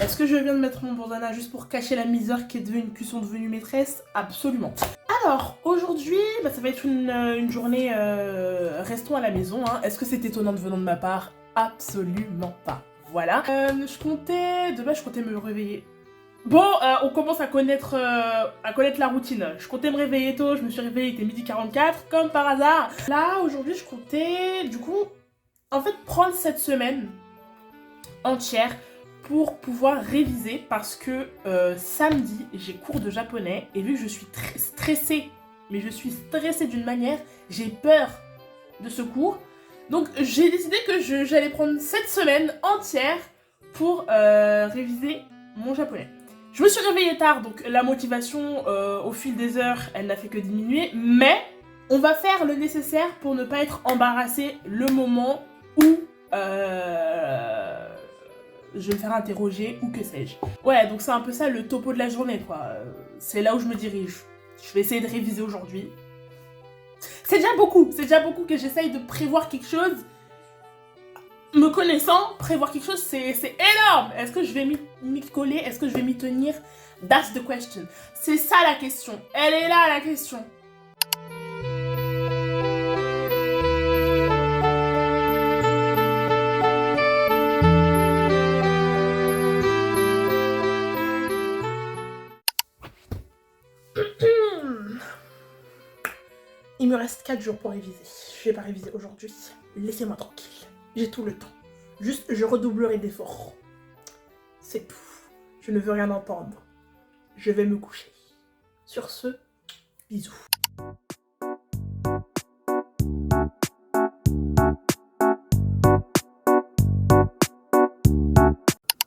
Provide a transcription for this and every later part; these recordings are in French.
Est-ce que je viens de mettre mon bandana juste pour cacher la misère qui sont devenues maîtresses? Absolument. Alors, aujourd'hui, ça va être une journée restons à la maison. Hein. Est-ce que c'est étonnant venant de ma part? Absolument pas. Voilà. De base, je comptais me réveiller. Bon, on commence à connaître la routine. Je comptais me réveiller tôt, je me suis réveillée, il était midi 44, comme par hasard. Là, aujourd'hui, je comptais, du coup, en fait, prendre cette semaine entière pour pouvoir réviser parce que samedi, j'ai cours de japonais et vu que je suis très stressée, mais je suis stressée d'une manière, j'ai peur de ce cours. Donc, j'ai décidé que j'allais prendre cette semaine entière pour réviser mon japonais. Je me suis réveillée tard, donc la motivation au fil des heures, elle n'a fait que diminuer, mais on va faire le nécessaire pour ne pas être embarrassé le moment où je vais me faire interroger ou que sais-je. Ouais, donc c'est un peu ça le topo de la journée, quoi. C'est là où je me dirige. Je vais essayer de réviser aujourd'hui. C'est déjà beaucoup que j'essaye de prévoir quelque chose. Me connaissant, prévoir quelque chose, c'est énorme. Est-ce que je vais m'y coller? Est-ce que je vais m'y tenir? That's the question. C'est ça la question. Elle est là la question. Il me reste 4 jours pour réviser. Je vais pas réviser aujourd'hui. Laissez-moi tranquille. J'ai tout le temps. Juste, je redoublerai d'efforts. C'est tout. Je ne veux rien entendre. Je vais me coucher. Sur ce, bisous.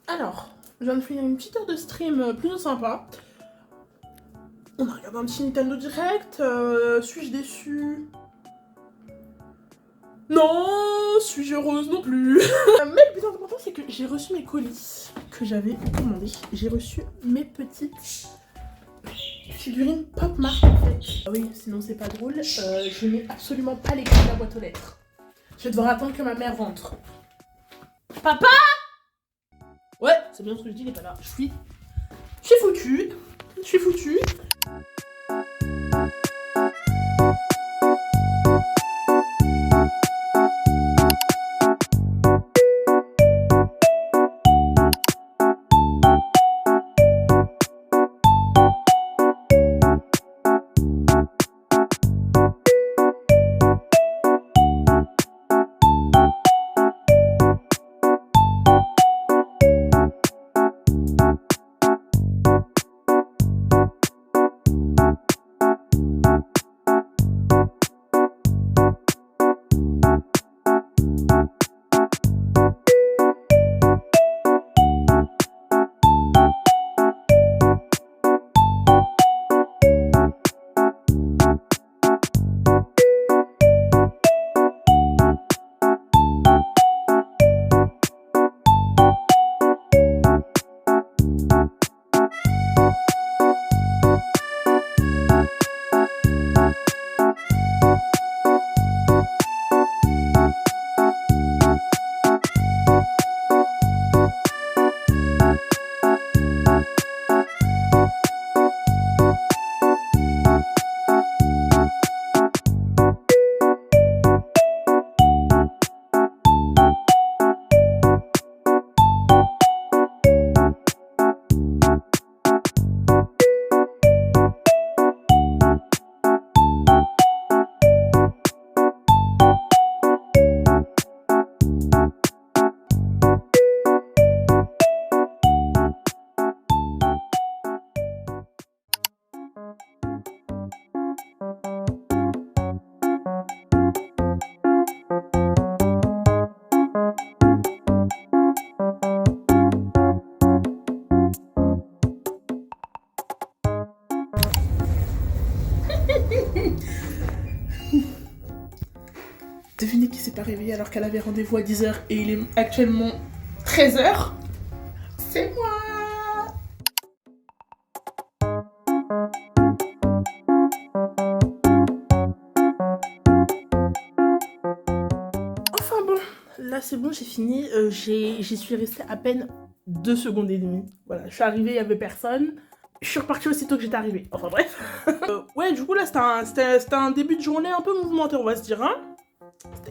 Alors, je viens de finir une petite heure de stream plutôt sympa. On a regardé un petit Nintendo Direct. Suis-je déçue? Non, suis-je heureuse non plus. Mais le plus important, c'est que j'ai reçu mes colis que j'avais commandés. J'ai reçu mes petites figurines Pop Mart en fait. Ah oui, sinon c'est pas drôle. Je n'ai absolument pas les clés de la boîte aux lettres. Je vais devoir attendre que ma mère rentre. Papa! Ouais, c'est bien ce que je dis, il est pas là. Je suis foutue. Je suis foutue. Devinez qui s'est pas réveillé alors qu'elle avait rendez-vous à 10h et il est actuellement 13h. C'est moi. Enfin bon, là c'est bon, j'ai fini. J'y suis restée à peine 2 secondes et demie. Voilà, je suis arrivée, il y avait personne. Je suis repartie aussitôt que j'étais arrivée. Enfin bref. Ouais, du coup là, c'était un début de journée un peu mouvementé, on va se dire. Hein.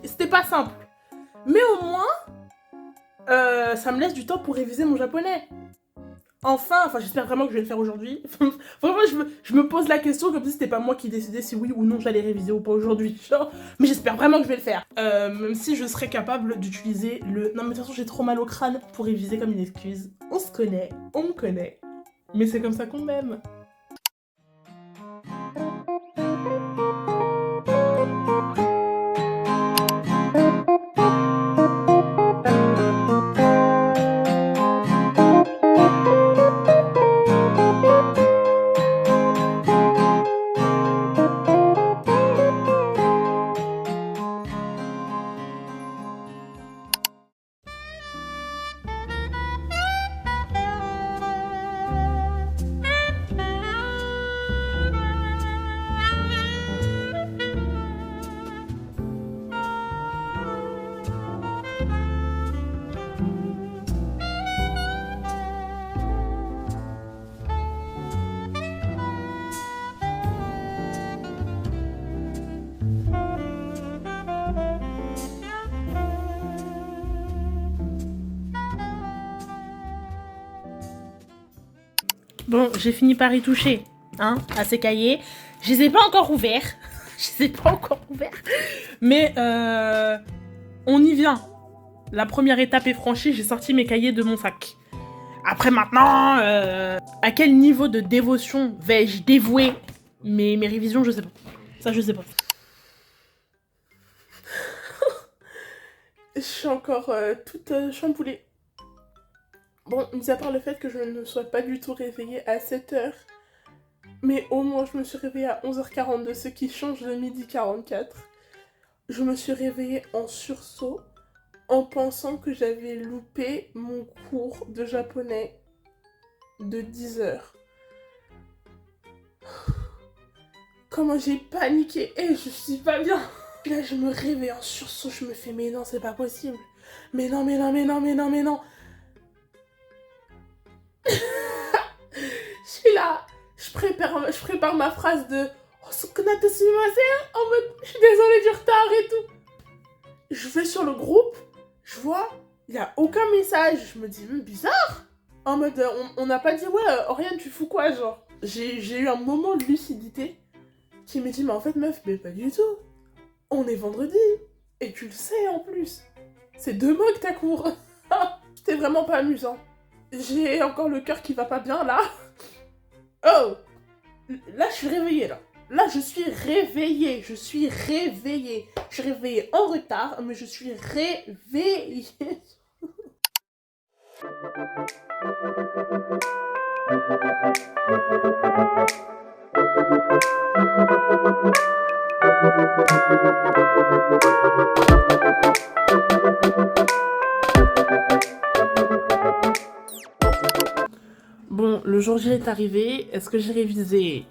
C'était pas simple. Mais au moins, ça me laisse du temps pour réviser mon japonais. Enfin, j'espère vraiment que je vais le faire aujourd'hui. Vraiment, je me pose la question comme si c'était pas moi qui décidais si oui ou non j'allais réviser ou pas aujourd'hui. Mais j'espère vraiment que je vais le faire. Même si je serais capable d'utiliser le... Non mais de toute façon, j'ai trop mal au crâne pour réviser comme une excuse. On se connaît, on me connaît. Mais c'est comme ça qu'on m'aime. Bon, j'ai fini par y toucher, hein, à ces cahiers. Je les ai pas encore ouverts. Mais on y vient. La première étape est franchie, j'ai sorti mes cahiers de mon sac. Après maintenant, à quel niveau de dévotion vais-je dévouer mes révisions, je sais pas. Ça, je sais pas. Je suis encore toute chamboulée. Bon, mis à part le fait que je ne sois pas du tout réveillée à 7h, mais au moins je me suis réveillée à 11h42, ce qui change de 12h44. Je me suis réveillée en sursaut en pensant que j'avais loupé mon cours de japonais de 10h. Comment j'ai paniqué, je suis pas bien. Là je me réveille en sursaut, je me fais mais non c'est pas possible. Mais non. Je suis là, je prépare ma phrase de Sukunate sumimasen, en mode je suis désolée du retard et tout. Je vais sur le groupe, je vois, il n'y a aucun message. Je me dis, bizarre. En mode, on n'a pas dit, ouais, Oriane, tu fous quoi, genre. J'ai eu un moment de lucidité qui me dit, mais en fait, meuf, mais pas du tout. On est vendredi. Et tu le sais en plus. C'est demain que t'as cours. C'était vraiment pas amusant. J'ai encore le cœur qui va pas bien, là. Oh! Là, je suis réveillée, là. Là, je suis réveillée. Je suis réveillée en retard, mais je suis réveillée. Bon, le jour J est arrivé. Est-ce que j'ai révisé?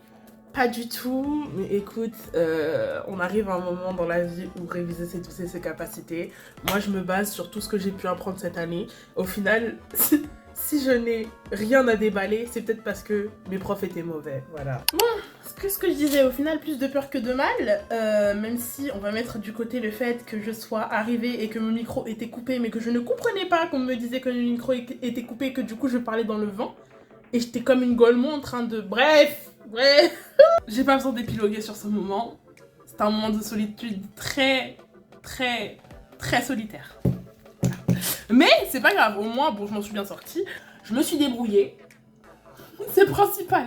Pas du tout, mais écoute, on arrive à un moment dans la vie où réviser c'est tous ses capacités. Moi je me base sur tout ce que j'ai pu apprendre cette année. Au final, si je n'ai rien à déballer, c'est peut-être parce que mes profs étaient mauvais, voilà. Bon, ce que je disais, au final plus de peur que de mal, même si on va mettre du côté le fait que je sois arrivée et que mon micro était coupé, mais que je ne comprenais pas qu'on me disait que mon micro était coupé et que du coup je parlais dans le vent. Et j'étais comme une golemon en train de... Bref. J'ai pas besoin d'épiloguer sur ce moment. C'est un moment de solitude très solitaire. Voilà. Mais c'est pas grave, au moins, bon, je m'en suis bien sortie. Je me suis débrouillée. C'est principal.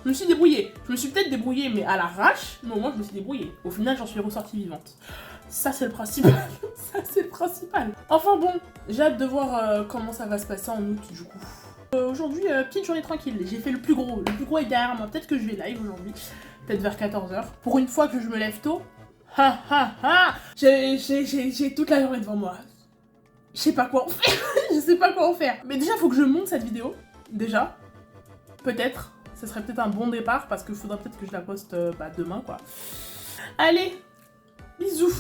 Je me suis débrouillée. Je me suis peut-être débrouillée, mais à l'arrache. Mais au moins, je me suis débrouillée. Au final, j'en suis ressortie vivante. Ça, c'est le principal. Ça, c'est le principal. Enfin bon, j'ai hâte de voir comment ça va se passer en août, du coup. Aujourd'hui, petite journée tranquille. J'ai fait le plus gros. Le plus gros est derrière moi. Peut-être que je vais live aujourd'hui. Peut-être vers 14h. Pour une fois que je me lève tôt. J'ai toute la journée devant moi. Je sais pas quoi en faire. Je sais pas quoi en faire. Mais déjà, faut que je monte cette vidéo. Déjà. Peut-être. Ce serait peut-être un bon départ. Parce qu'il faudra peut-être que je la poste demain, quoi. Allez. Bisous.